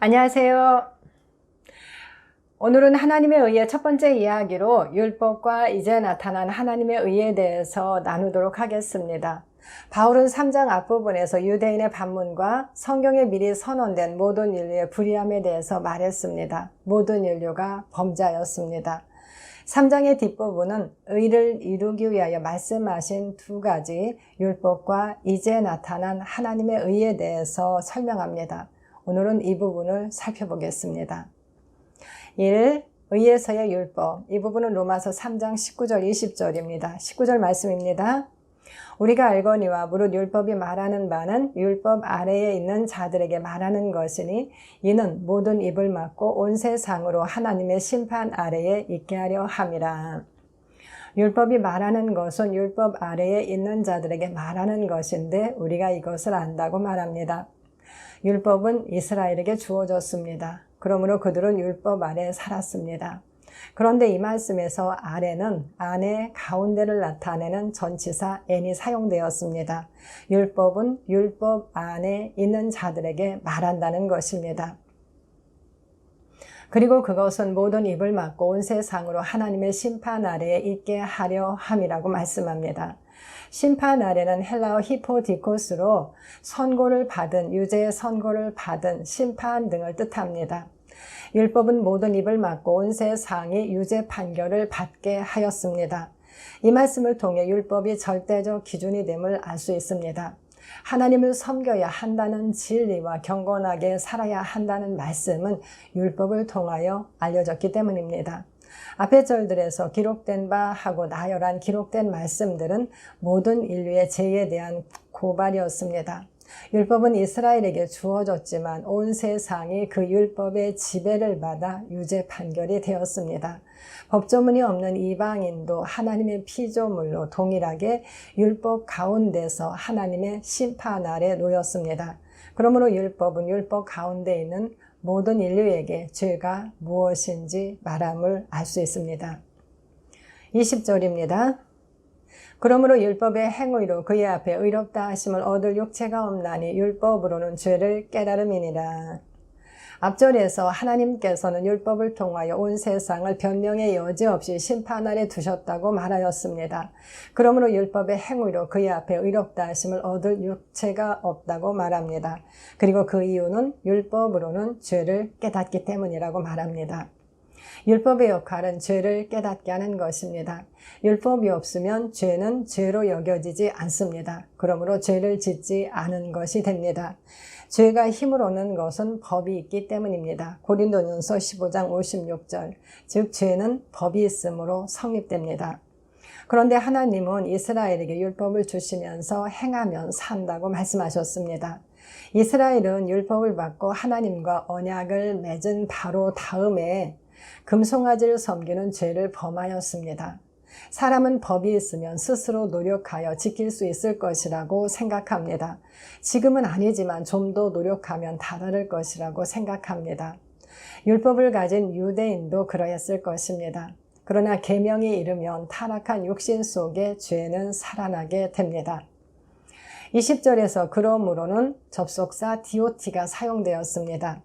안녕하세요. 오늘은 하나님의 의의 첫 번째 이야기로 율법과 이제 나타난 하나님의 의에 대해서 나누도록 하겠습니다. 바울은 3장 앞부분에서 유대인의 반문과 성경에 미리 선언된 모든 인류의 불의함에 대해서 말했습니다. 모든 인류가 범자였습니다. 3장의 뒷부분은 의를 이루기 위하여 말씀하신 두 가지 율법과 이제 나타난 하나님의 의에 대해서 설명합니다. 오늘은 이 부분을 살펴보겠습니다. 1. 의에서의 율법. 이 부분은 로마서 3장 19절 20절입니다. 19절 말씀입니다. 우리가 알거니와 무릇 율법이 말하는 바는 율법 아래에 있는 자들에게 말하는 것이니 이는 모든 입을 막고 온 세상으로 하나님의 심판 아래에 있게 하려 함이라. 율법이 말하는 것은 율법 아래에 있는 자들에게 말하는 것인데 우리가 이것을 안다고 말합니다. 율법은 이스라엘에게 주어졌습니다. 그러므로 그들은 율법 아래 살았습니다. 그런데 이 말씀에서 아래는 안에 가운데를 나타내는 전치사 n이 사용되었습니다. 율법은 율법 안에 있는 자들에게 말한다는 것입니다. 그리고 그것은 모든 입을 막고 온 세상으로 하나님의 심판 아래에 있게 하려 함이라고 말씀합니다. 심판 아래는 헬라어 히포디코스로 선고를 받은, 유죄의 선고를 받은 심판 등을 뜻합니다. 율법은 모든 입을 막고 온 세상이 유죄 판결을 받게 하였습니다. 이 말씀을 통해 율법이 절대적 기준이 됨을 알 수 있습니다. 하나님을 섬겨야 한다는 진리와 경건하게 살아야 한다는 말씀은 율법을 통하여 알려졌기 때문입니다. 앞의 절들에서 기록된 바 하고 나열한 기록된 말씀들은 모든 인류의 죄에 대한 고발이었습니다. 율법은 이스라엘에게 주어졌지만 온 세상이 그 율법의 지배를 받아 유죄 판결이 되었습니다. 법조문이 없는 이방인도 하나님의 피조물로 동일하게 율법 가운데서 하나님의 심판 아래 놓였습니다. 그러므로 율법은 율법 가운데 있는 모든 인류에게 죄가 무엇인지 말함을 알 수 있습니다. 20절입니다. 그러므로 율법의 행위로 그의 앞에 의롭다 하심을 얻을 육체가 없나니 율법으로는 죄를 깨달음이니라. 앞절에서 하나님께서는 율법을 통하여 온 세상을 변명의 여지 없이 심판 아래 두셨다고 말하였습니다. 그러므로 율법의 행위로 그의 앞에 의롭다 하심을 얻을 육체가 없다고 말합니다. 그리고 그 이유는 율법으로는 죄를 깨닫기 때문이라고 말합니다. 율법의 역할은 죄를 깨닫게 하는 것입니다. 율법이 없으면 죄는 죄로 여겨지지 않습니다. 그러므로 죄를 짓지 않은 것이 됩니다. 죄가 힘을 얻는 것은 법이 있기 때문입니다. 고린도전서 15장 56절, 즉 죄는 법이 있으므로 성립됩니다. 그런데 하나님은 이스라엘에게 율법을 주시면서 행하면 산다고 말씀하셨습니다. 이스라엘은 율법을 받고 하나님과 언약을 맺은 바로 다음에 금송아지를 섬기는 죄를 범하였습니다. 사람은 법이 있으면 스스로 노력하여 지킬 수 있을 것이라고 생각합니다. 지금은 아니지만 좀 더 노력하면 다다를 것이라고 생각합니다. 율법을 가진 유대인도 그러했을 것입니다. 그러나 계명이 이르면 타락한 육신 속에 죄는 살아나게 됩니다. 20절에서 그러므로는 접속사 디오티가 사용되었습니다.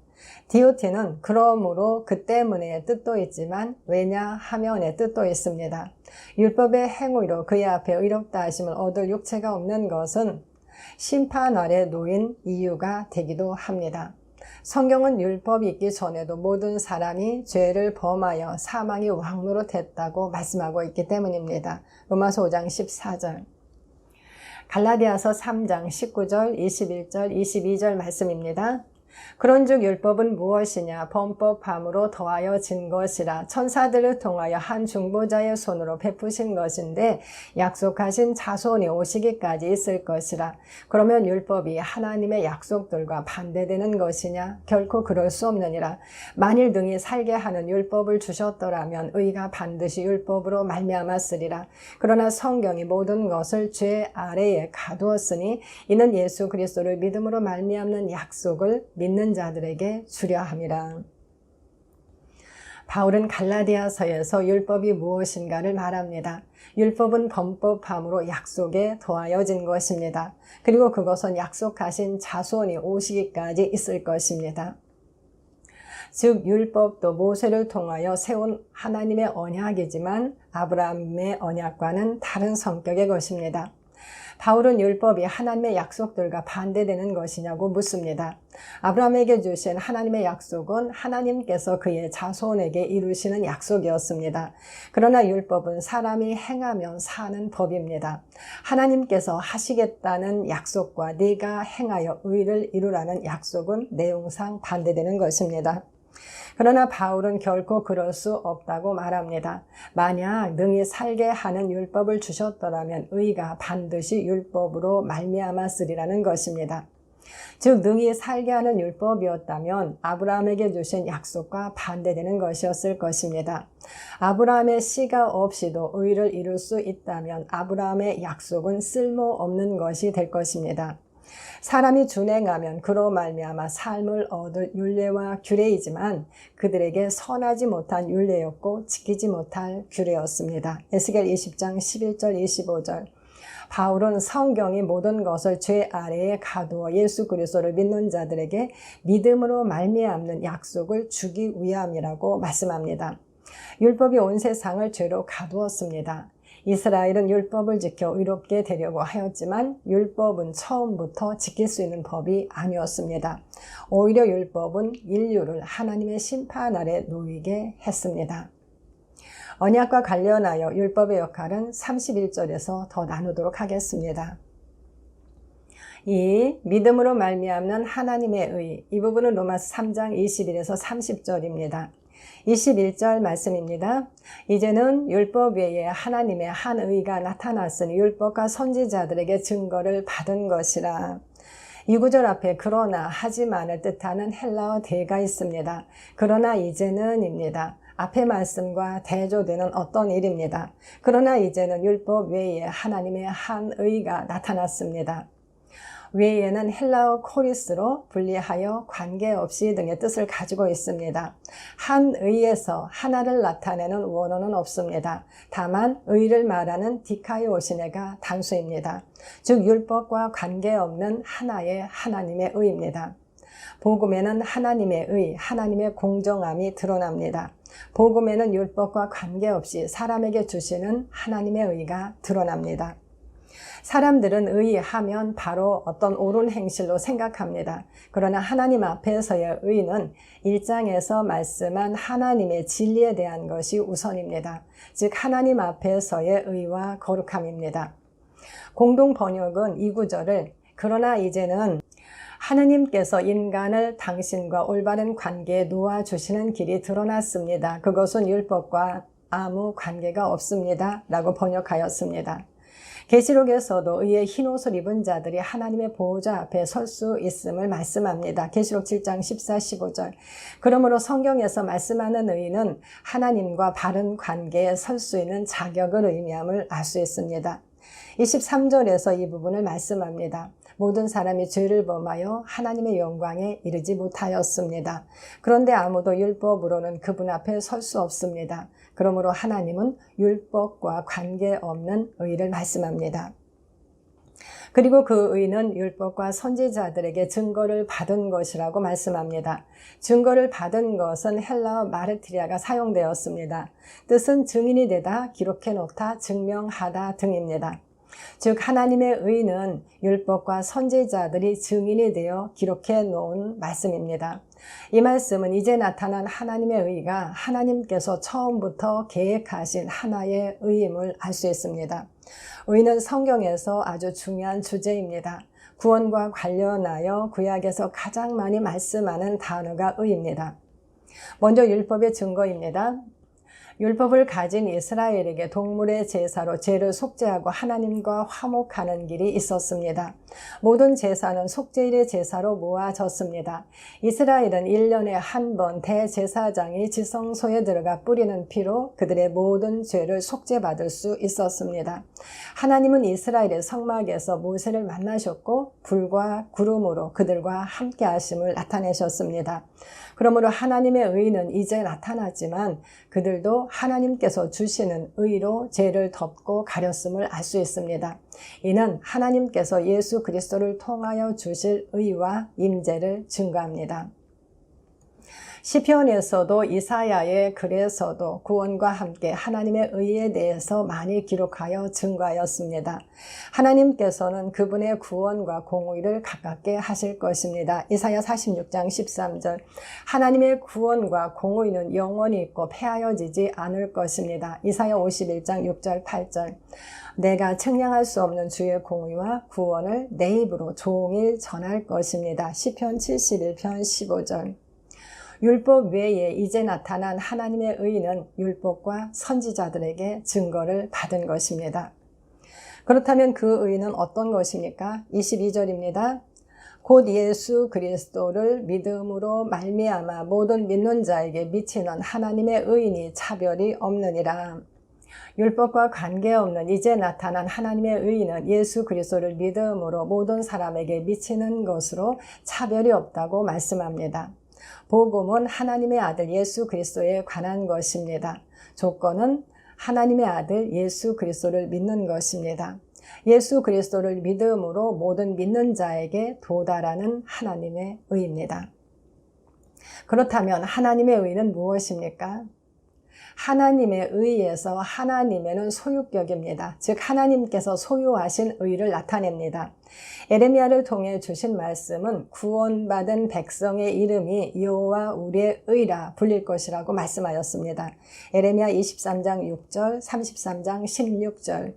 디오티는 그러므로 그 때문에의 뜻도 있지만 왜냐하면의 뜻도 있습니다. 율법의 행위로 그의 앞에 의롭다 하심을 얻을 육체가 없는 것은 심판 아래 놓인 이유가 되기도 합니다. 성경은 율법이 있기 전에도 모든 사람이 죄를 범하여 사망이 왕노릇했다고 말씀하고 있기 때문입니다. 로마서 5장 14절, 갈라디아서 3장 19절, 21절, 22절 말씀입니다. 그런즉 율법은 무엇이냐? 범법함으로 더하여 진 것이라. 천사들을 통하여 한 중보자의 손으로 베푸신 것인데 약속하신 자손이 오시기까지 있을 것이라. 그러면 율법이 하나님의 약속들과 반대되는 것이냐? 결코 그럴 수 없느니라. 만일 등이 살게 하는 율법을 주셨더라면 의가 반드시 율법으로 말미암았으리라. 그러나 성경이 모든 것을 죄 아래에 가두었으니 이는 예수 그리스도를 믿음으로 말미암는 약속을 믿는 자들에게 주려 함이라. 바울은 갈라디아서에서 율법이 무엇인가를 말합니다. 율법은 범법함으로 약속에 더하여진 것입니다. 그리고 그것은 약속하신 자손이 오시기까지 있을 것입니다. 즉 율법도 모세를 통하여 세운 하나님의 언약이지만 아브라함의 언약과는 다른 성격의 것입니다. 바울은 율법이 하나님의 약속들과 반대되는 것이냐고 묻습니다. 아브라함에게 주신 하나님의 약속은 하나님께서 그의 자손에게 이루시는 약속이었습니다. 그러나 율법은 사람이 행하면 사는 법입니다. 하나님께서 하시겠다는 약속과 네가 행하여 의를 이루라는 약속은 내용상 반대되는 것입니다. 그러나 바울은 결코 그럴 수 없다고 말합니다. 만약 능히 살게 하는 율법을 주셨더라면 의가 반드시 율법으로 말미암았으리라는 것입니다. 즉 능히 살게 하는 율법이었다면 아브라함에게 주신 약속과 반대되는 것이었을 것입니다. 아브라함의 씨가 없이도 의를 이룰 수 있다면 아브라함의 약속은 쓸모없는 것이 될 것입니다. 사람이 준행하면 그로 말미암아 삶을 얻을 율례와 규례이지만 그들에게 선하지 못한 율례였고 지키지 못할 규례였습니다. 에스겔 20장 11절 25절. 바울은 성경이 모든 것을 죄 아래에 가두어 예수 그리스도를 믿는 자들에게 믿음으로 말미암는 약속을 주기 위함이라고 말씀합니다. 율법이 온 세상을 죄로 가두었습니다. 이스라엘은 율법을 지켜 의롭게 되려고 하였지만 율법은 처음부터 지킬 수 있는 법이 아니었습니다. 오히려 율법은 인류를 하나님의 심판 아래 놓이게 했습니다. 언약과 관련하여 율법의 역할은 31절에서 더 나누도록 하겠습니다. 이 믿음으로 말미암는 하나님의 의, 이 부분은 로마서 3장 21에서 30절입니다. 21절 말씀입니다. 이제는 율법 외에 하나님의 한 의가 나타났으니 율법과 선지자들에게 증거를 받은 것이라. 이 구절 앞에 그러나 하지만을 뜻하는 헬라어 대가 있습니다. 그러나 이제는입니다. 앞의 말씀과 대조되는 어떤 일입니다. 그러나 이제는 율법 외에 하나님의 한 의가 나타났습니다. 외에는 헬라어 코리스로 분리하여 관계없이 등의 뜻을 가지고 있습니다. 한 의에서 하나를 나타내는 원어는 없습니다. 다만 의를 말하는 디카이오시네가 단수입니다. 즉 율법과 관계없는 하나의 하나님의 의입니다. 복음에는 하나님의 의, 하나님의 공정함이 드러납니다. 복음에는 율법과 관계없이 사람에게 주시는 하나님의 의가 드러납니다. 사람들은 의하면 바로 어떤 옳은 행실로 생각합니다. 그러나 하나님 앞에서의 의는 1장에서 말씀한 하나님의 진리에 대한 것이 우선입니다. 즉 하나님 앞에서의 의와 거룩함입니다. 공동 번역은 이 구절을 그러나 이제는 하느님께서 인간을 당신과 올바른 관계에 놓아주시는 길이 드러났습니다. 그것은 율법과 아무 관계가 없습니다. 라고 번역하였습니다. 계시록에서도 의의 흰옷을 입은 자들이 하나님의 보호자 앞에 설 수 있음을 말씀합니다. 계시록 7장 14, 15절. 그러므로 성경에서 말씀하는 의는 하나님과 바른 관계에 설 수 있는 자격을 의미함을 알 수 있습니다. 23절에서 이 부분을 말씀합니다. 모든 사람이 죄를 범하여 하나님의 영광에 이르지 못하였습니다. 그런데 아무도 율법으로는 그분 앞에 설 수 없습니다. 그러므로 하나님은 율법과 관계없는 의를 말씀합니다. 그리고 그 의는 율법과 선지자들에게 증거를 받은 것이라고 말씀합니다. 증거를 받은 것은 헬라어 마르티리아가 사용되었습니다. 뜻은 증인이 되다, 기록해 놓다, 증명하다 등입니다. 즉 하나님의 의는 율법과 선지자들이 증인이 되어 기록해 놓은 말씀입니다. 이 말씀은 이제 나타난 하나님의 의가 하나님께서 처음부터 계획하신 하나의 의임을 알 수 있습니다. 의는 성경에서 아주 중요한 주제입니다. 구원과 관련하여 구약에서 가장 많이 말씀하는 단어가 의입니다. 먼저 율법의 증거입니다. 율법을 가진 이스라엘에게 동물의 제사로 죄를 속죄하고 하나님과 화목하는 길이 있었습니다. 모든 제사는 속죄일의 제사로 모아졌습니다. 이스라엘은 1년에 한 번 대제사장이 지성소에 들어가 뿌리는 피로 그들의 모든 죄를 속죄받을 수 있었습니다. 하나님은 이스라엘의 성막에서 모세를 만나셨고 불과 구름으로 그들과 함께 하심을 나타내셨습니다. 그러므로 하나님의 의는 이제 나타났지만 그들도 하나님께서 주시는 의로 죄를 덮고 가렸음을 알 수 있습니다. 이는 하나님께서 예수 그리스도를 통하여 주실 의와 임재를 증거합니다. 시편에서도 이사야의 글에서도 구원과 함께 하나님의 의에 대해서 많이 기록하여 증거하였습니다. 하나님께서는 그분의 구원과 공의를 가깝게 하실 것입니다. 이사야 46장 13절 하나님의 구원과 공의는 영원히 있고 폐하여지지 않을 것입니다. 이사야 51장 6절 8절 내가 측량할 수 없는 주의 공의와 구원을 내 입으로 종일 전할 것입니다. 시편 71편 15절 율법 외에 이제 나타난 하나님의 의는 율법과 선지자들에게 증거를 받은 것입니다. 그렇다면 그 의는 어떤 것입니까? 22절입니다. 곧 예수 그리스도를 믿음으로 말미암아 모든 믿는 자에게 미치는 하나님의 의인이 차별이 없느니라. 율법과 관계없는 이제 나타난 하나님의 의인은 예수 그리스도를 믿음으로 모든 사람에게 미치는 것으로 차별이 없다고 말씀합니다. 복음은 하나님의 아들 예수 그리스도에 관한 것입니다. 조건은 하나님의 아들 예수 그리스도를 믿는 것입니다. 예수 그리스도를 믿음으로 모든 믿는 자에게 도달하는 하나님의 의입니다. 그렇다면 하나님의 의는 무엇입니까? 하나님의 의에서 하나님에는 소유격입니다. 즉 하나님께서 소유하신 의를 나타냅니다. 에레미야를 통해 주신 말씀은 구원받은 백성의 이름이 여호와 우리의 의라 불릴 것이라고 말씀하였습니다. 에레미야 23장 6절, 33장 16절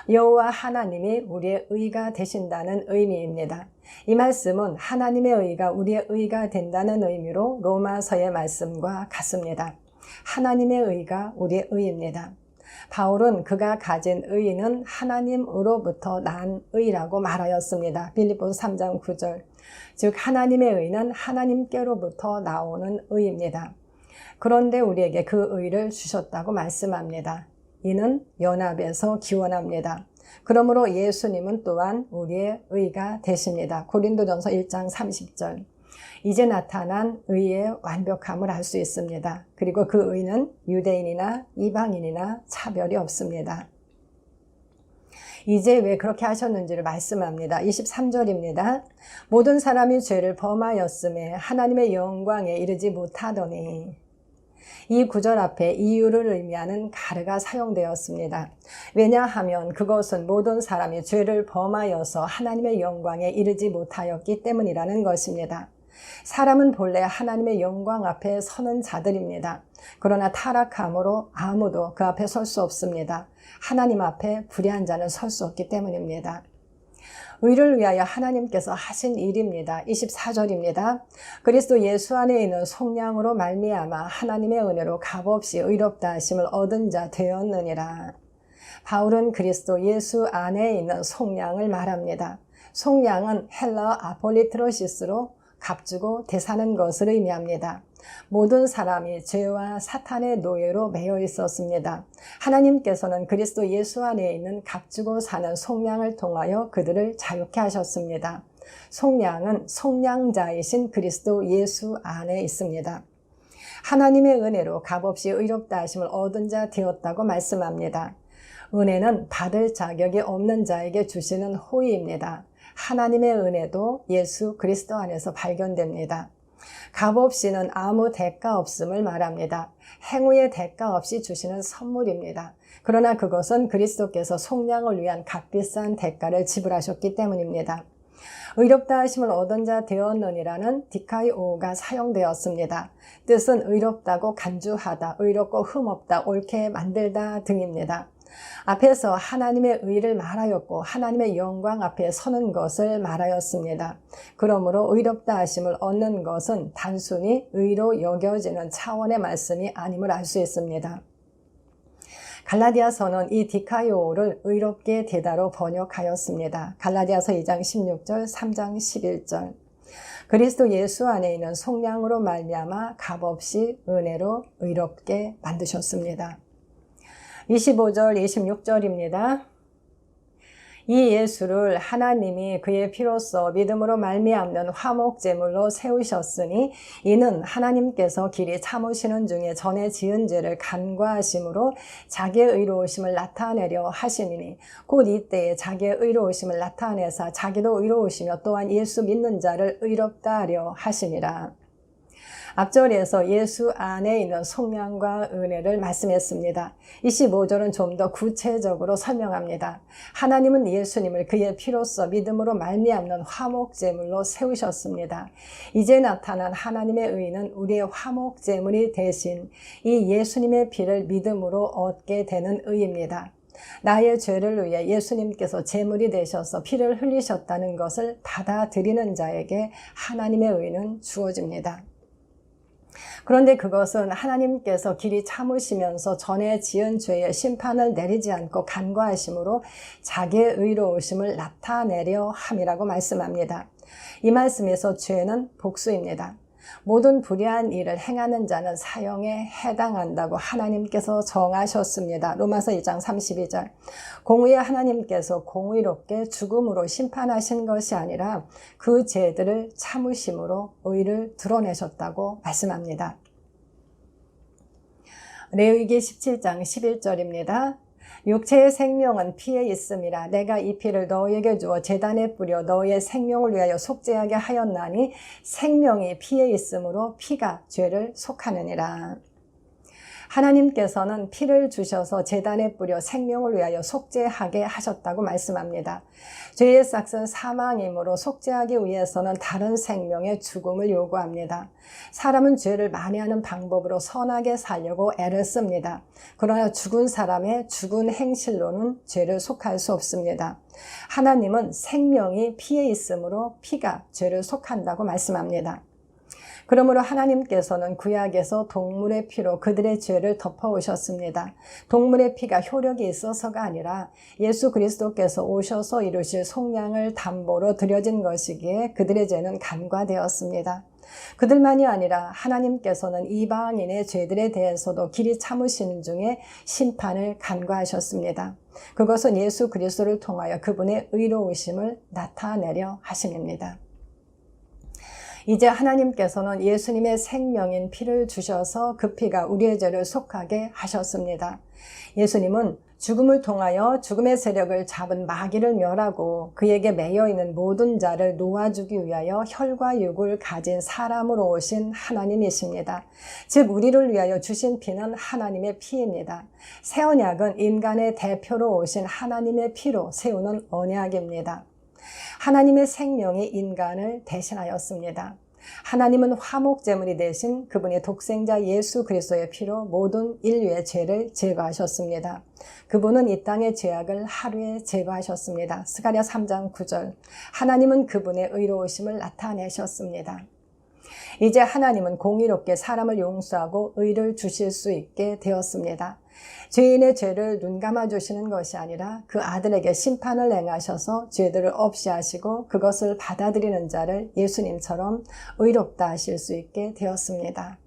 여호와 하나님이 우리의 의가 되신다는 의미입니다. 이 말씀은 하나님의 의가 우리의 의가 된다는 의미로 로마서의 말씀과 같습니다. 하나님의 의가 우리의 의입니다. 바울은 그가 가진 의는 하나님으로부터 난 의라고 말하였습니다. 빌립보서 3장 9절 즉 하나님의 의는 하나님께로부터 나오는 의입니다. 그런데 우리에게 그 의를 주셨다고 말씀합니다. 이는 연합에서 기원합니다. 그러므로 예수님은 또한 우리의 의가 되십니다. 고린도전서 1장 30절 이제 나타난 의의 완벽함을 알 수 있습니다. 그리고 그 의는 유대인이나 이방인이나 차별이 없습니다. 이제 왜 그렇게 하셨는지를 말씀합니다. 23절입니다. 모든 사람이 죄를 범하였음에 하나님의 영광에 이르지 못하더니 이 구절 앞에 이유를 의미하는 가르가 사용되었습니다. 왜냐하면 그것은 모든 사람이 죄를 범하여서 하나님의 영광에 이르지 못하였기 때문이라는 것입니다. 사람은 본래 하나님의 영광 앞에 서는 자들입니다. 그러나 타락함으로 아무도 그 앞에 설 수 없습니다. 하나님 앞에 불의한 자는 설 수 없기 때문입니다. 의를 위하여 하나님께서 하신 일입니다. 24절입니다. 그리스도 예수 안에 있는 속량으로 말미암아 하나님의 은혜로 값없이 의롭다 하심을 얻은 자 되었느니라. 바울은 그리스도 예수 안에 있는 속량을 말합니다. 속량은 헬라어 아폴리트로시스로 값주고 대사는 것을 의미합니다. 모든 사람이 죄와 사탄의 노예로 매여 있었습니다. 하나님께서는 그리스도 예수 안에 있는 값주고 사는 속량을 통하여 그들을 자유케 하셨습니다. 속량은 속량자이신 그리스도 예수 안에 있습니다. 하나님의 은혜로 값없이 의롭다 하심을 얻은 자 되었다고 말씀합니다. 은혜는 받을 자격이 없는 자에게 주시는 호의입니다. 하나님의 은혜도 예수 그리스도 안에서 발견됩니다. 값없이는 아무 대가 없음을 말합니다. 행위의 대가 없이 주시는 선물입니다. 그러나 그것은 그리스도께서 속량을 위한 값비싼 대가를 지불하셨기 때문입니다. 의롭다 하심을 얻은 자 되었느니라는 디카이오가 사용되었습니다. 뜻은 의롭다고 간주하다, 의롭고 흠없다, 옳게 만들다 등입니다. 앞에서 하나님의 의를 말하였고 하나님의 영광 앞에 서는 것을 말하였습니다. 그러므로 의롭다 하심을 얻는 것은 단순히 의로 여겨지는 차원의 말씀이 아님을 알 수 있습니다. 갈라디아서는 이 디카이오를 의롭게 되다로 번역하였습니다. 갈라디아서 2장 16절, 3장 11절 그리스도 예수 안에 있는 속량으로 말미암아 값없이 은혜로 의롭게 만드셨습니다. 25절, 26절입니다. 이 예수를 하나님이 그의 피로써 믿음으로 말미암는 화목제물로 세우셨으니 이는 하나님께서 길이 참으시는 중에 전에 지은 죄를 간과하심으로 자기의 의로우심을 나타내려 하심이니 곧 이때에 자기의 의로우심을 나타내사 자기도 의로우시며 또한 예수 믿는 자를 의롭다 하려 하심이라. 앞절에서 예수 안에 있는 속량과 은혜를 말씀했습니다. 25절은 좀 더 구체적으로 설명합니다. 하나님은 예수님을 그의 피로써 믿음으로 말미암는 화목제물로 세우셨습니다. 이제 나타난 하나님의 의는 우리의 화목제물이 되신 이 예수님의 피를 믿음으로 얻게 되는 의입니다. 나의 죄를 위해 예수님께서 제물이 되셔서 피를 흘리셨다는 것을 받아들이는 자에게 하나님의 의는 주어집니다. 그런데 그것은 하나님께서 길이 참으시면서 전에 지은 죄의 심판을 내리지 않고 간과하심으로 자기의 의로우심을 나타내려 함이라고 말씀합니다. 이 말씀에서 죄는 복수입니다. 모든 불의한 일을 행하는 자는 사형에 해당한다고 하나님께서 정하셨습니다. 로마서 2장 32절. 공의의 하나님께서 공의롭게 죽음으로 심판하신 것이 아니라 그 죄들을 참으심으로 의를 드러내셨다고 말씀합니다. 레위기 17장 11절입니다. 육체의 생명은 피에 있음이라. 내가 이 피를 너희에게 주어 제단에 뿌려 너희의 생명을 위하여 속죄하게 하였나니 생명이 피에 있으므로 피가 죄를 속하느니라. 하나님께서는 피를 주셔서 제단에 뿌려 생명을 위하여 속죄하게 하셨다고 말씀합니다. 죄의 삭은 사망이므로 속죄하기 위해서는 다른 생명의 죽음을 요구합니다. 사람은 죄를 만회하는 방법으로 선하게 살려고 애를 씁니다. 그러나 죽은 사람의 죽은 행실로는 죄를 속할 수 없습니다. 하나님은 생명이 피에 있으므로 피가 죄를 속한다고 말씀합니다. 그러므로 하나님께서는 구약에서 동물의 피로 그들의 죄를 덮어오셨습니다. 동물의 피가 효력이 있어서가 아니라 예수 그리스도께서 오셔서 이루실 속량을 담보로 드려진 것이기에 그들의 죄는 간과되었습니다. 그들만이 아니라 하나님께서는 이방인의 죄들에 대해서도 길이 참으시는 중에 심판을 간과하셨습니다. 그것은 예수 그리스도를 통하여 그분의 의로우심을 나타내려 하심입니다. 이제 하나님께서는 예수님의 생명인 피를 주셔서 그 피가 우리의 죄를 속하게 하셨습니다. 예수님은 죽음을 통하여 죽음의 세력을 잡은 마귀를 멸하고 그에게 매여있는 모든 자를 놓아주기 위하여 혈과 육을 가진 사람으로 오신 하나님이십니다. 즉 우리를 위하여 주신 피는 하나님의 피입니다. 새 언약은 인간의 대표로 오신 하나님의 피로 세우는 언약입니다. 하나님의 생명이 인간을 대신하였습니다. 하나님은 화목제물이 되신 그분의 독생자 예수 그리스도의 피로 모든 인류의 죄를 제거하셨습니다. 그분은 이 땅의 죄악을 하루에 제거하셨습니다. 스가랴 3장 9절. 하나님은 그분의 의로우심을 나타내셨습니다. 이제 하나님은 공의롭게 사람을 용서하고 의를 주실 수 있게 되었습니다. 죄인의 죄를 눈감아 주시는 것이 아니라 그 아들에게 심판을 행하셔서 죄들을 없이 하시고 그것을 받아들이는 자를 예수님처럼 의롭다 하실 수 있게 되었습니다.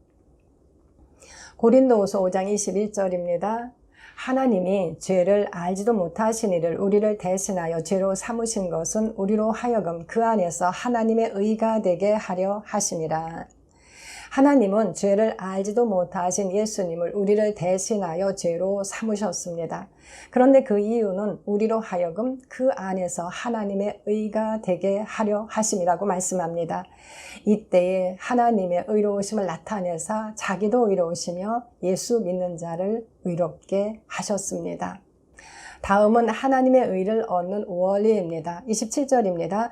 고린도후서 5장 21절입니다. 하나님이 죄를 알지도 못하신 이를 우리를 대신하여 죄로 삼으신 것은 우리로 하여금 그 안에서 하나님의 의가 되게 하려 하심이라. 하나님은 죄를 알지도 못하신 예수님을 우리를 대신하여 죄로 삼으셨습니다. 그런데 그 이유는 우리로 하여금 그 안에서 하나님의 의가 되게 하려 하심이라고 말씀합니다. 이때에 하나님의 의로우심을 나타내사 자기도 의로우시며 예수 믿는 자를 의롭게 하셨습니다. 다음은 하나님의 의를 얻는 원리입니다. 27절입니다.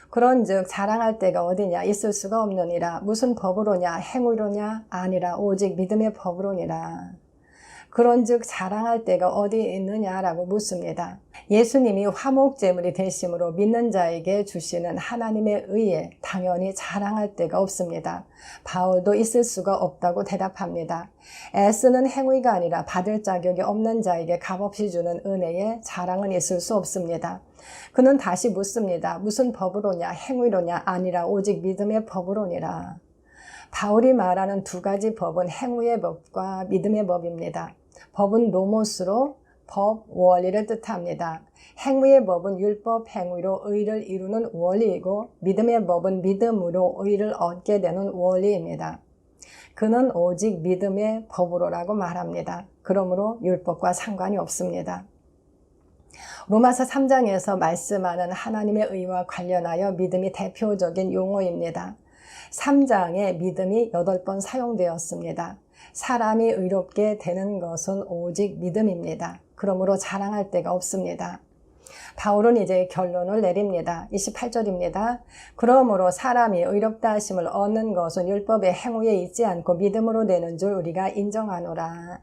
그런즉 자랑할 데가 어디냐 있을 수가 없느니라. 무슨 법으로냐 행위로냐 아니라 오직 믿음의 법으로니라. 그런즉 자랑할 데가 어디 있느냐라고 묻습니다. 예수님이 화목제물이 되심으로 믿는 자에게 주시는 하나님의 의에 당연히 자랑할 데가 없습니다. 바울도 있을 수가 없다고 대답합니다. 애쓰는 행위가 아니라 받을 자격이 없는 자에게 값없이 주는 은혜에 자랑은 있을 수 없습니다. 그는 다시 묻습니다. 무슨 법으로냐 행위로냐 아니라 오직 믿음의 법으로니라. 바울이 말하는 두 가지 법은 행위의 법과 믿음의 법입니다. 법은 노모스로 법, 원리를 뜻합니다. 행위의 법은 율법 행위로 의를 이루는 원리이고 믿음의 법은 믿음으로 의를 얻게 되는 원리입니다. 그는 오직 믿음의 법으로라고 말합니다. 그러므로 율법과 상관이 없습니다. 로마서 3장에서 말씀하는 하나님의 의와 관련하여 믿음이 대표적인 용어입니다. 3장에 믿음이 8번 사용되었습니다. 사람이 의롭게 되는 것은 오직 믿음입니다. 그러므로 자랑할 데가 없습니다. 바울은 이제 결론을 내립니다. 28절입니다. 그러므로 사람이 의롭다 하심을 얻는 것은 율법의 행위에 있지 않고 믿음으로 되는 줄 우리가 인정하노라.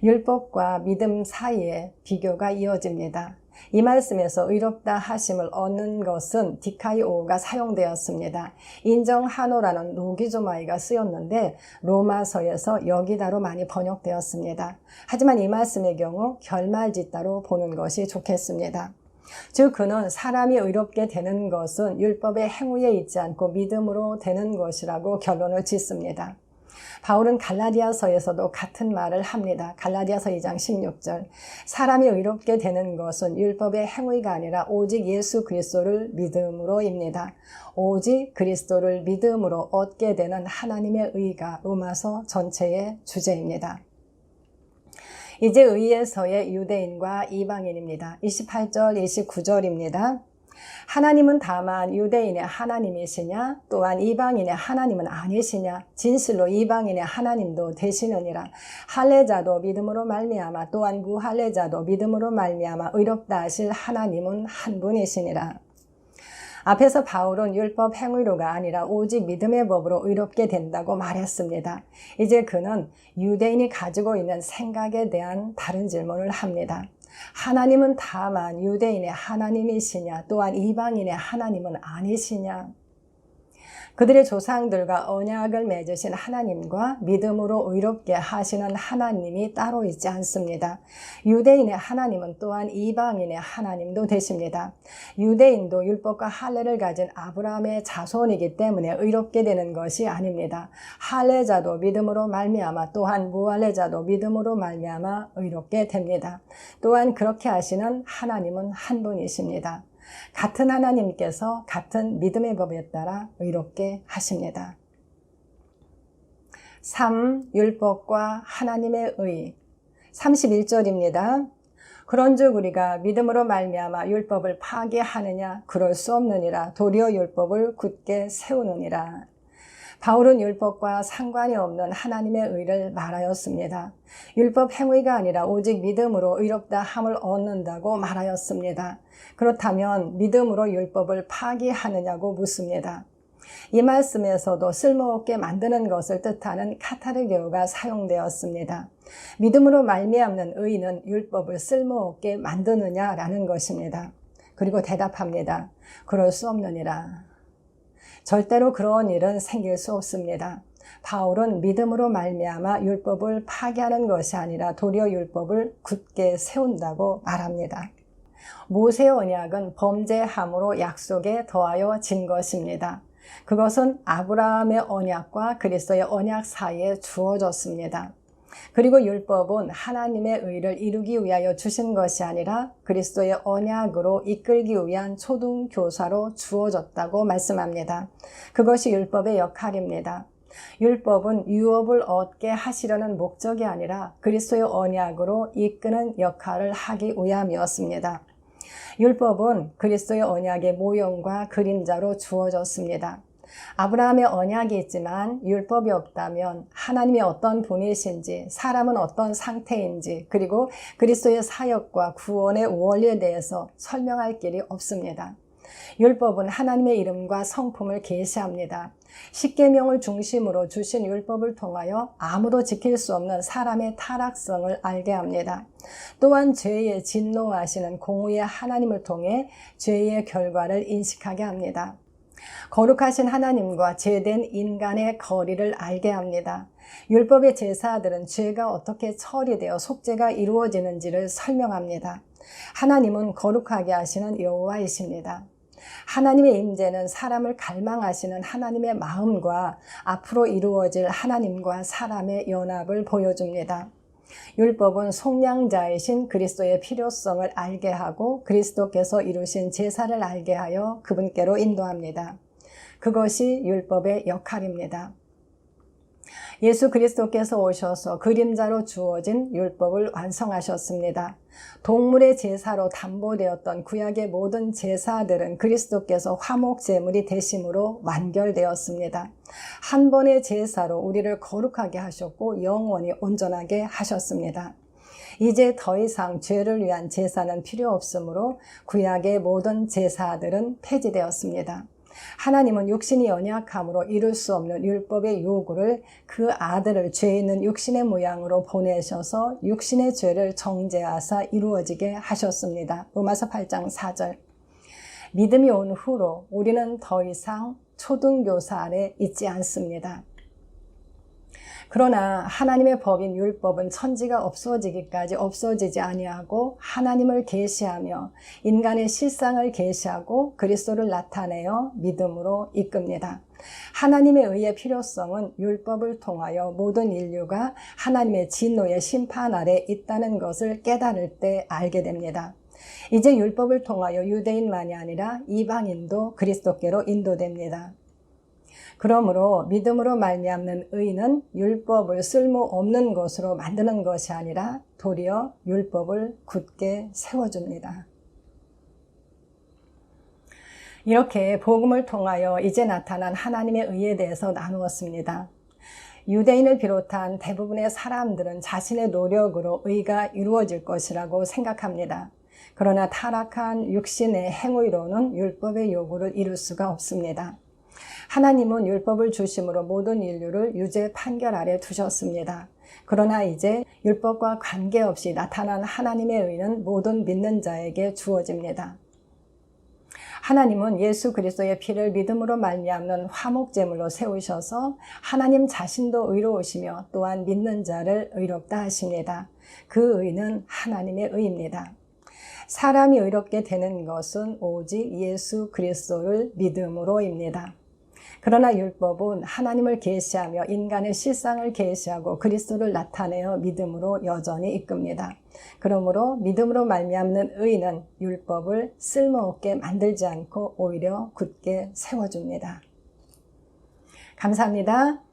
율법과 믿음 사이에 비교가 이어집니다. 이 말씀에서 의롭다 하심을 얻는 것은 디카이오가 사용되었습니다. 인정하노라는 로기조마이가 쓰였는데 로마서에서 여기다로 많이 번역되었습니다. 하지만 이 말씀의 경우 결말짓다로 보는 것이 좋겠습니다. 즉 그는 사람이 의롭게 되는 것은 율법의 행위에 있지 않고 믿음으로 되는 것이라고 결론을 짓습니다. 바울은 갈라디아서에서도 같은 말을 합니다. 갈라디아서 2장 16절. 사람이 의롭게 되는 것은 율법의 행위가 아니라 오직 예수 그리스도를 믿음으로입니다. 오직 그리스도를 믿음으로 얻게 되는 하나님의 의가 로마서 전체의 주제입니다. 이제 의에서의 유대인과 이방인입니다. 28절, 29절입니다. 하나님은 다만 유대인의 하나님이시냐 또한 이방인의 하나님은 아니시냐 진실로 이방인의 하나님도 되시느니라. 할례자도 믿음으로 말미암아 또한 무할례자도 믿음으로 말미암아 의롭다 하실 하나님은 한 분이시니라. 앞에서 바울은 율법 행위로가 아니라 오직 믿음의 법으로 의롭게 된다고 말했습니다. 이제 그는 유대인이 가지고 있는 생각에 대한 다른 질문을 합니다. 하나님은 다만 유대인의 하나님이시냐 또한 이방인의 하나님은 아니시냐. 그들의 조상들과 언약을 맺으신 하나님과 믿음으로 의롭게 하시는 하나님이 따로 있지 않습니다. 유대인의 하나님은 또한 이방인의 하나님도 되십니다. 유대인도 율법과 할례를 가진 아브라함의 자손이기 때문에 의롭게 되는 것이 아닙니다. 할례자도 믿음으로 말미암아 또한 무할례자도 믿음으로 말미암아 의롭게 됩니다. 또한 그렇게 하시는 하나님은 한 분이십니다. 같은 하나님께서 같은 믿음의 법에 따라 의롭게 하십니다. 3. 율법과 하나님의 의 31절입니다. 그런즉 우리가 믿음으로 말미암아 율법을 파괴하느냐 그럴 수 없느니라. 도리어 율법을 굳게 세우느니라. 바울은 율법과 상관이 없는 하나님의 의를 말하였습니다. 율법 행위가 아니라 오직 믿음으로 의롭다 함을 얻는다고 말하였습니다. 그렇다면 믿음으로 율법을 파기하느냐고 묻습니다. 이 말씀에서도 쓸모없게 만드는 것을 뜻하는 카타르게오가 사용되었습니다. 믿음으로 말미암는 의는 율법을 쓸모없게 만드느냐라는 것입니다. 그리고 대답합니다. 그럴 수 없느니라. 절대로 그런 일은 생길 수 없습니다. 바울은 믿음으로 말미암아 율법을 파괴하는 것이 아니라 도리어 율법을 굳게 세운다고 말합니다. 모세의 언약은 범죄함으로 약속에 더하여 진 것입니다. 그것은 아브라함의 언약과 그리스도의 언약 사이에 주어졌습니다. 그리고 율법은 하나님의 의를 이루기 위하여 주신 것이 아니라 그리스도의 언약으로 이끌기 위한 초등교사로 주어졌다고 말씀합니다. 그것이 율법의 역할입니다. 율법은 유업을 얻게 하시려는 목적이 아니라 그리스도의 언약으로 이끄는 역할을 하기 위함이었습니다. 율법은 그리스도의 언약의 모형과 그림자로 주어졌습니다. 아브라함의 언약이 있지만 율법이 없다면 하나님이 어떤 분이신지, 사람은 어떤 상태인지, 그리고 그리스도의 사역과 구원의 원리에 대해서 설명할 길이 없습니다. 율법은 하나님의 이름과 성품을 계시합니다. 십계명을 중심으로 주신 율법을 통하여 아무도 지킬 수 없는 사람의 타락성을 알게 합니다. 또한 죄에 진노하시는 공의의 하나님을 통해 죄의 결과를 인식하게 합니다. 거룩하신 하나님과 죄된 인간의 거리를 알게 합니다. 율법의 제사들은 죄가 어떻게 처리되어 속죄가 이루어지는지를 설명합니다. 하나님은 거룩하게 하시는 여호와이십니다. 하나님의 임재는 사람을 갈망하시는 하나님의 마음과 앞으로 이루어질 하나님과 사람의 연합을 보여줍니다. 율법은 속량자이신 그리스도의 필요성을 알게 하고 그리스도께서 이루신 제사를 알게 하여 그분께로 인도합니다. 그것이 율법의 역할입니다. 예수 그리스도께서 오셔서 그림자로 주어진 율법을 완성하셨습니다. 동물의 제사로 담보되었던 구약의 모든 제사들은 그리스도께서 화목 제물이 되심으로 완결되었습니다. 한 번의 제사로 우리를 거룩하게 하셨고 영원히 온전하게 하셨습니다. 이제 더 이상 죄를 위한 제사는 필요 없으므로 구약의 모든 제사들은 폐지되었습니다. 하나님은 육신이 연약함으로 이룰 수 없는 율법의 요구를 그 아들을 죄 있는 육신의 모양으로 보내셔서 육신의 죄를 정죄하사 이루어지게 하셨습니다. 로마서 8장 4절. 믿음이 온 후로 우리는 더 이상 초등교사 아래 있지 않습니다. 그러나 하나님의 법인 율법은 천지가 없어지기까지 없어지지 아니하고 하나님을 계시하며 인간의 실상을 계시하고 그리스도를 나타내어 믿음으로 이끕니다. 하나님의 의의 필요성은 율법을 통하여 모든 인류가 하나님의 진노의 심판 아래 있다는 것을 깨달을 때 알게 됩니다. 이제 율법을 통하여 유대인만이 아니라 이방인도 그리스도께로 인도됩니다. 그러므로 믿음으로 말미암는 의는 율법을 쓸모없는 것으로 만드는 것이 아니라 도리어 율법을 굳게 세워줍니다. 이렇게 복음을 통하여 이제 나타난 하나님의 의에 대해서 나누었습니다. 유대인을 비롯한 대부분의 사람들은 자신의 노력으로 의가 이루어질 것이라고 생각합니다. 그러나 타락한 육신의 행위로는 율법의 요구를 이룰 수가 없습니다. 하나님은 율법을 주심으로 모든 인류를 유죄 판결 아래 두셨습니다. 그러나 이제 율법과 관계없이 나타난 하나님의 의는 모든 믿는 자에게 주어집니다. 하나님은 예수 그리스도의 피를 믿음으로 말미암는 화목제물로 세우셔서 하나님 자신도 의로우시며 또한 믿는 자를 의롭다 하십니다. 그 의는 하나님의 의입니다. 사람이 의롭게 되는 것은 오직 예수 그리스도를 믿음으로입니다. 그러나 율법은 하나님을 계시하며 인간의 실상을 계시하고 그리스도를 나타내어 믿음으로 여전히 이끕니다. 그러므로 믿음으로 말미암는 의는 율법을 쓸모없게 만들지 않고 오히려 굳게 세워줍니다. 감사합니다.